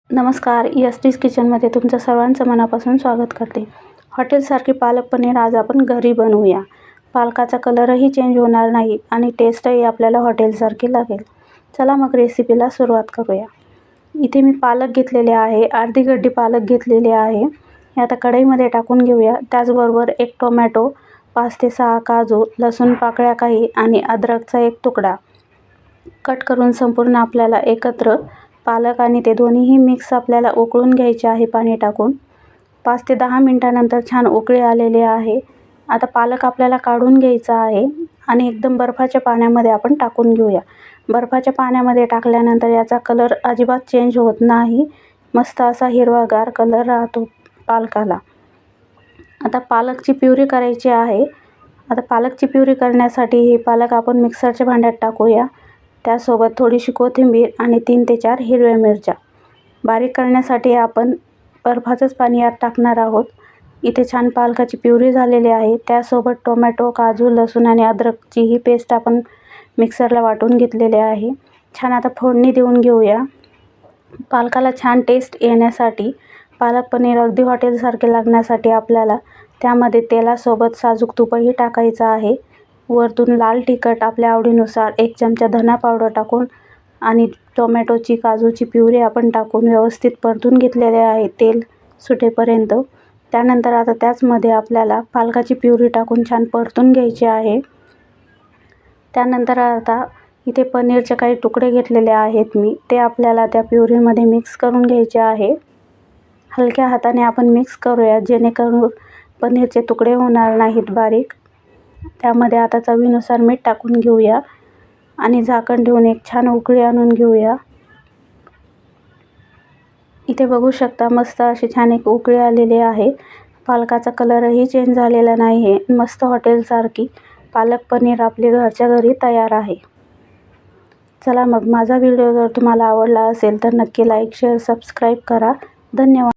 नमस्कार, यस्टीज किचनमध्ये तुमचं सर्वांचं मनापासून स्वागत करते. हॉटेलसारखी पालक पनीर आज आपण घरी बनवूया. पालकाचा कलरही चेंज होणार नाही आणि टेस्टही आपल्याला हॉटेलसारखी लागेल. चला मग रेसिपीला सुरुवात करूया. इथे मी पालक घेतलेले आहे, अर्धी गड्डी पालक घेतलेली आहे. हे आता कढईमध्ये टाकून घेऊया. त्याचबरोबर 1 टोमॅटो, 5 ते 6 काजू, लसूण पाकळ्या काही आणि अद्रकचा 1 तुकडा कट करून संपूर्ण आपल्याला एकत्र पालक आणि ते दोन्हीही मिक्स आपल्याला उकळून घ्यायचे आहे पाणी टाकून. 5 ते 10 मिनिटानंतर छान उकळी आलेले आहे. आता पालक आपल्याला काढून घ्यायचा आहे आणि एकदम बर्फाच्या पाण्यामध्ये आपण टाकून घेऊया. बर्फाच्या पाण्यामध्ये टाकल्यानंतर याचा कलर अजिबात चेंज होत नाही. मस्त असा हिरवागार कलर राहतो पालकाला. आता पालकची प्युरी करायची आहे. आता पालकची प्युरी करण्यासाठी हे पालक आपण मिक्सरच्या भांड्यात टाकूया. त्यासोबत थोडीशी कोथिंबीर आणि 3 ते 4 हिरव्या मिरच्या. बारीक करण्यासाठी आपण बर्फाचंच पाणी यात टाकणार आहोत. इथे छान पालकाची प्युरी झालेली आहे. त्यासोबत टोमॅटो, काजू, लसूण आणि अद्रकची ही पेस्ट आपण मिक्सरला वाटून घेतलेली आहे. छान आता फोडणी देऊन घेऊया. पालकाला छान टेस्ट येण्यासाठी, पालक पनीर अगदी हॉटेलसारखे लागण्यासाठी आपल्याला त्यामध्ये तेलासोबत साजूक तूपही टाकायचं आहे. वरतून लाल तिखट आपल्या आवडीनुसार, 1 चमचा धना पावडर टाकून आणि टोमॅटोची, काजूची प्युरी आपण टाकून व्यवस्थित परतून घेतलेले आहे तेल सुटेपर्यंत. त्यानंतर आता त्याचमध्ये आपल्याला पालकाची प्युरी टाकून छान परतून घ्यायची आहे. त्यानंतर आता इथे पनीरचे काही तुकडे घेतलेले आहेत मी, ते आपल्याला त्या प्युरीमध्ये मिक्स करून घ्यायचे आहे. हलक्या हाताने आपण मिक्स करूया जेणेकरून पनीरचे तुकडे होणार नाहीत बारीक. त्यामध्ये आता चवीनुसार मीठ टाकून घेऊया आणि झाकण ठेवून एक छान उकळी आणून घेऊया. इथे बघू शकता मस्त अशी छान एक उकळी आलेली आहे. पालकाचा कलरही चेंज झालेला नाही आहे. मस्त हॉटेलसारखी पालक पनीर आपली घरच्या घरी तयार आहे. चला मग, माझा व्हिडिओ जर तुम्हाला आवडला असेल तर नक्की लाईक, शेअर, सबस्क्राईब करा. धन्यवाद.